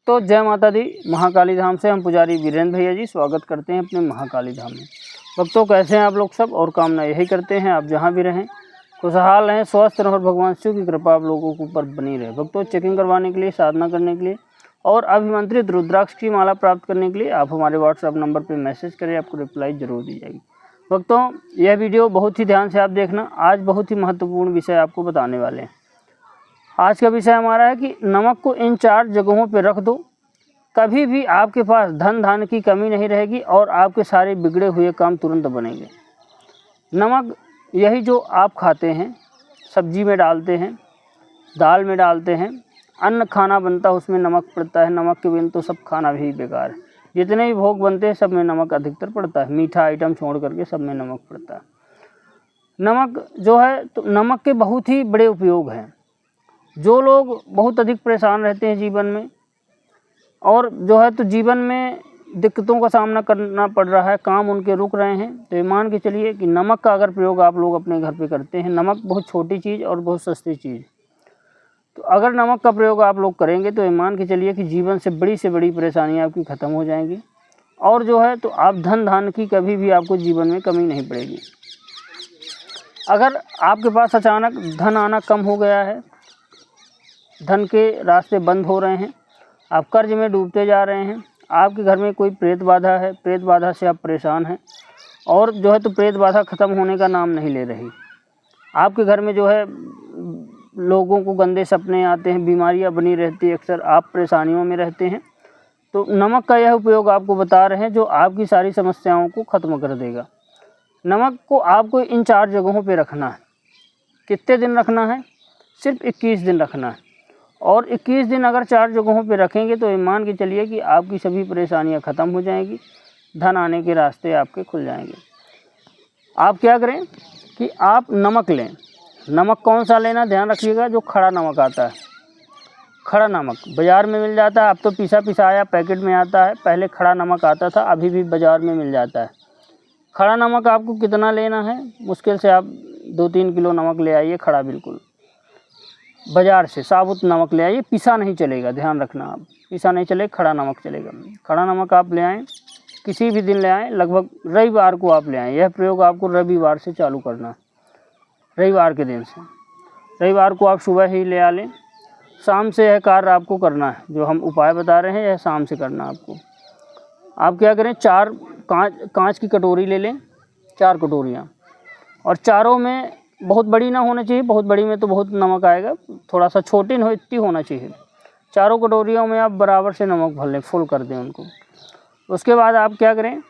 तो जय माता दी। महाकाली धाम से हम पुजारी वीरेंद्र भैया जी स्वागत करते हैं अपने महाकाली धाम में। भक्तों, कैसे हैं आप लोग सब, और कामना यही करते हैं आप जहां भी रहें खुशहाल रहें, स्वस्थ रहें और भगवान शिव की कृपा आप लोगों के ऊपर बनी रहे। भक्तों, चेकिंग करवाने के लिए, साधना करने के लिए और अभिमंत्रित रुद्राक्ष की माला प्राप्त करने के लिए आप हमारे व्हाट्सएप नंबर पर मैसेज करें, आपको रिप्लाई जरूर दी जाएगी। भक्तों, यह वीडियो बहुत ही ध्यान से आप देखना। आज बहुत ही महत्वपूर्ण विषय आपको बताने वाले हैं। आज का विषय हमारा है कि नमक को इन 4 जगहों पर रख दो, कभी भी आपके पास धन धान्य की कमी नहीं रहेगी और आपके सारे बिगड़े हुए काम तुरंत बनेंगे। नमक यही जो आप खाते हैं, सब्जी में डालते हैं, दाल में डालते हैं, अन्न खाना बनता है उसमें नमक पड़ता है। नमक के बिन तो सब खाना भी बेकार है। जितने भी भोग बनते हैं सब में नमक अधिकतर पड़ता है, मीठा आइटम छोड़ करके सब में नमक पड़ता है। नमक जो है तो नमक के बहुत ही बड़े उपयोग हैं। जो लोग बहुत अधिक परेशान रहते हैं जीवन में और जो है तो जीवन में दिक्कतों का सामना करना पड़ रहा है, काम उनके रुक रहे हैं, तो ये मान के चलिए कि नमक का अगर प्रयोग आप लोग अपने घर पे करते हैं, नमक बहुत छोटी चीज़ और बहुत सस्ती चीज़, तो अगर नमक का प्रयोग आप लोग करेंगे तो ये मान के चलिए कि जीवन से बड़ी परेशानियाँ आपकी ख़त्म हो जाएंगी और जो है तो आप धन धान्य की कभी भी आपको जीवन में कमी नहीं पड़ेगी। अगर आपके पास अचानक धन आना कम हो गया है, धन के रास्ते बंद हो रहे हैं, आप कर्ज में डूबते जा रहे हैं, आपके घर में कोई प्रेत बाधा है, प्रेत बाधा से आप परेशान हैं और जो है तो प्रेत बाधा ख़त्म होने का नाम नहीं ले रही, आपके घर में जो है लोगों को गंदे सपने आते हैं, बीमारियां बनी रहती है, अक्सर आप परेशानियों में रहते हैं, तो नमक का यह उपयोग आपको बता रहे हैं जो आपकी सारी समस्याओं को ख़त्म कर देगा। नमक को आपको इन 4 जगहों पर रखना है। कितने दिन रखना है? सिर्फ 21 दिन रखना है। और 21 दिन अगर 4 जगहों पे रखेंगे तो ये मान के चलिए कि आपकी सभी परेशानियां ख़त्म हो जाएंगी, धन आने के रास्ते आपके खुल जाएंगे। आप क्या करें कि आप नमक लें। नमक कौन सा लेना, ध्यान रखिएगा, जो खड़ा नमक आता है। खड़ा नमक बाज़ार में मिल जाता है, अब तो पिसा पिसाया पैकेट में आता है, पहले खड़ा नमक आता था, अभी भी बाज़ार में मिल जाता है। खड़ा नमक आपको कितना लेना है? मुश्किल से आप 2-3 किलो नमक ले आइए, खड़ा बिल्कुल बाज़ार से साबुत नमक ले आइए, पिसा नहीं चलेगा, ध्यान रखना आप, पिसा नहीं चलेगा, खड़ा नमक चलेगा। खड़ा नमक आप ले आएँ, किसी भी दिन ले आएँ, लगभग रविवार को आप ले आएँ। यह प्रयोग आपको रविवार से चालू करना है, रविवार के दिन से। रविवार को आप सुबह ही ले आ लें, शाम से यह कार्य आपको करना है। जो हम उपाय बता रहे हैं यह शाम से करना है आपको। आप क्या करें, 4 कांच की कटोरी ले लें, 4 कटोरियाँ, और चारों में बहुत बड़ी ना होना चाहिए, बहुत बड़ी में तो बहुत नमक आएगा, थोड़ा सा छोटी न हो इतनी होना चाहिए। चारों कटोरियों में आप बराबर से नमक भर लें, फुल कर दें उनको। उसके बाद आप क्या करें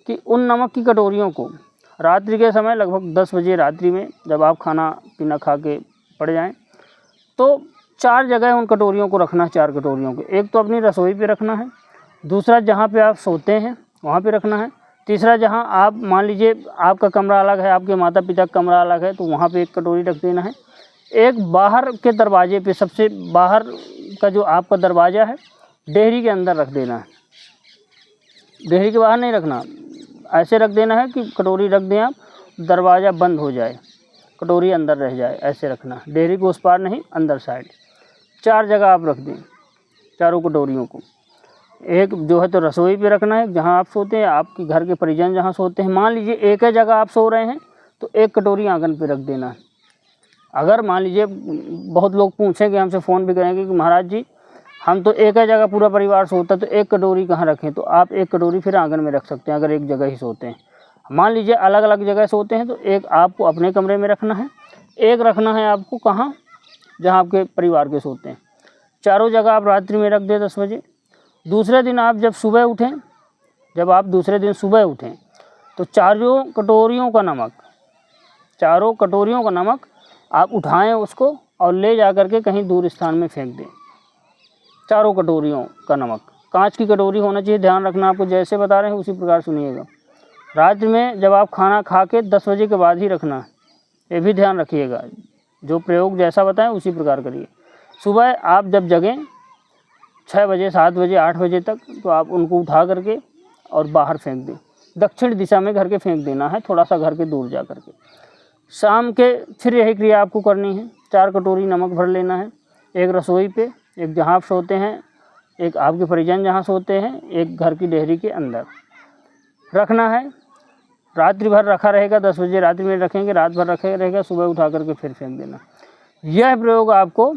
कि उन नमक की कटोरियों को रात्रि के समय लगभग 10 बजे रात्रि में जब आप खाना पीना खा के पड़ जाएं, तो 4 जगह उन कटोरियों को रखना है। 4 कटोरियों को, एक तो अपनी रसोई पे रखना है, दूसरा जहाँ पे आप सोते हैं वहाँ पे रखना है, तीसरा जहाँ आप मान लीजिए आपका कमरा अलग है, आपके माता पिता का कमरा अलग है, तो वहाँ पे एक कटोरी रख देना है। एक बाहर के दरवाजे पे, सबसे बाहर का जो आपका दरवाज़ा है, डेहरी के अंदर रख देना है। डेहरी के बाहर नहीं रखना, ऐसे रख देना है कि कटोरी रख दें आप, दरवाज़ा बंद हो जाए, कटोरी अंदर रह जाए, ऐसे रखना है। डेहरी को उस पार नहीं, अंदर साइड। 4 जगह आप रख दें चारों कटोरियों को। एक जो है तो रसोई पे रखना है जहाँ आप सोते हैं, आपके घर के परिजन जहाँ सोते हैं। मान लीजिए एक ही जगह आप सो रहे हैं तो एक कटोरी आंगन पे रख देना है। अगर मान लीजिए बहुत लोग पूछेंगे, हमसे फ़ोन भी करेंगे कि महाराज जी हम तो एक ही जगह पूरा परिवार सोता है तो एक कटोरी कहाँ रखें, तो आप एक कटोरी फिर आंगन में रख सकते हैं अगर एक जगह ही सोते हैं। मान लीजिए अलग अलग जगह सोते हैं तो एक आपको अपने कमरे में रखना है, एक रखना है आपको कहाँ, जहाँ आपके परिवार के सोते हैं। चारों जगह आप रात्रि में रख दें 10 बजे। दूसरे दिन आप जब सुबह उठें, जब आप दूसरे दिन सुबह उठें तो चारों कटोरियों का नमक आप उठाएं उसको और ले जा कर के कहीं दूर स्थान में फेंक दें। चारों कटोरियों का नमक, कांच की कटोरी होना चाहिए, ध्यान रखना, आपको जैसे बता रहे हैं उसी प्रकार सुनिएगा। रात में जब आप खाना खा के 10 बजे के बाद ही रखना है, ये भी ध्यान रखिएगा। जो प्रयोग जैसा बताएं उसी प्रकार करिए। सुबह आप जब जगें 6 बजे, 7 बजे, 8 बजे तक, तो आप उनको उठा करके और बाहर फेंक दें। दक्षिण दिशा में घर के फेंक देना है, थोड़ा सा घर के दूर जा करके। शाम के फिर यही क्रिया आपको करनी है। 4 कटोरी नमक भर लेना है, एक रसोई पे, एक जहाँ आप सोते हैं, एक आपके परिजन जहाँ सोते हैं, एक घर की डेहरी के अंदर रखना है। रात्रि भर रखा रहेगा, 10 बजे रात्रि में रखेंगे, रात भर रखा रहेगा, सुबह उठा करके फिर फेंक देना। यह प्रयोग आपको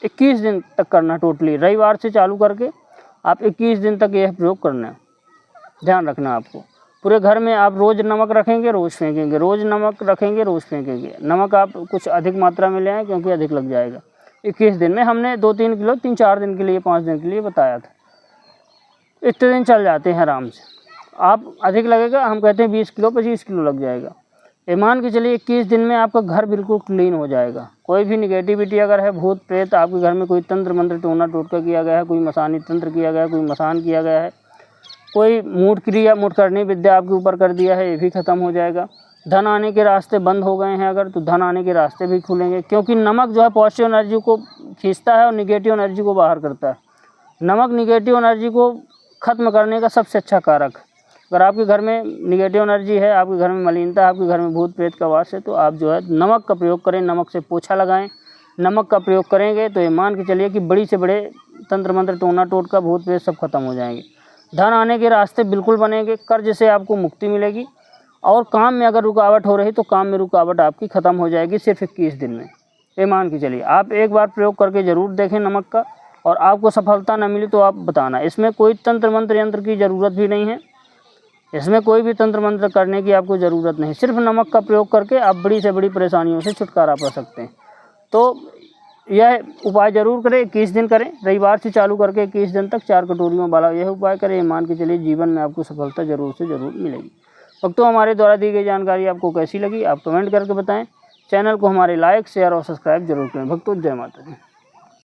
21 दिन तक करना, टोटली रविवार से चालू करके आप 21 दिन तक यह प्रयोग करना है। ध्यान रखना आपको। पूरे घर में आप रोज़ नमक रखेंगे, रोज़ फेंकेंगे, रोज़ नमक रखेंगे, रोज़ फेंकेंगे। नमक आप कुछ अधिक मात्रा में ले आएँ क्योंकि अधिक लग जाएगा। 21 दिन में हमने 2-3 किलो 3-4 दिन के लिए, 5 दिन के लिए बताया था। इतने दिन चल जाते हैं आराम से। आप अधिक लगेगा, हम कहते हैं 20 किलो 25 किलो लग जाएगा। ये मान के चलिए 21 दिन में आपका घर बिल्कुल क्लीन हो जाएगा। कोई भी निगेटिविटी अगर है, भूत प्रेत आपके घर में, कोई तंत्र मंत्र टोना टोटका किया गया है, कोई मसानी तंत्र किया गया है, कोई मसान किया गया है, कोई मूठ क्रिया मूठ करनी विद्या आपके ऊपर कर दिया है, ये भी ख़त्म हो जाएगा। धन आने के रास्ते बंद हो गए हैं अगर, तो धन आने के रास्ते भी खुलेंगे, क्योंकि नमक जो है पॉजिटिव एनर्जी को खींचता है और निगेटिव एनर्जी को बाहर करता है। नमक निगेटिव एनर्जी को ख़त्म करने का सबसे अच्छा कारक। अगर आपके घर में निगेटिव एनर्जी है, आपके घर में मलिनता, आपके घर में भूत प्रेत का वास है, तो आप जो है नमक का प्रयोग करें, नमक से पोछा लगाएं। नमक का प्रयोग करेंगे तो ये मान के चलिए कि बड़ी से बड़े तंत्र मंत्र टोना टोटका भूत प्रेत सब खत्म हो जाएंगे। धन आने के रास्ते बिल्कुल बनेंगे, कर्ज से आपको मुक्ति मिलेगी, और काम में अगर रुकावट हो रही तो काम में रुकावट आपकी ख़त्म हो जाएगी सिर्फ 21 दिन में। ये मान के चलिए। आप एक बार प्रयोग करके ज़रूर देखें नमक का, और आपको सफलता न मिली तो आप बताना। इसमें कोई तंत्र मंत्र यंत्र की ज़रूरत भी नहीं है, इसमें कोई भी तंत्र मंत्र करने की आपको ज़रूरत नहीं। सिर्फ नमक का प्रयोग करके आप बड़ी से बड़ी परेशानियों से छुटकारा पा सकते हैं। तो यह उपाय ज़रूर करें, 21 दिन करें, रविवार से चालू करके 21 दिन तक 4 कटोरियों वाला यह उपाय करें। मान के चलिए जीवन में आपको सफलता ज़रूर से ज़रूर मिलेगी। भक्तों, हमारे द्वारा दी गई जानकारी आपको कैसी लगी आप कमेंट करके बताएं। चैनल को हमारे लाइक शेयर और सब्सक्राइब जरूर करें। भक्तों, जय माता दी।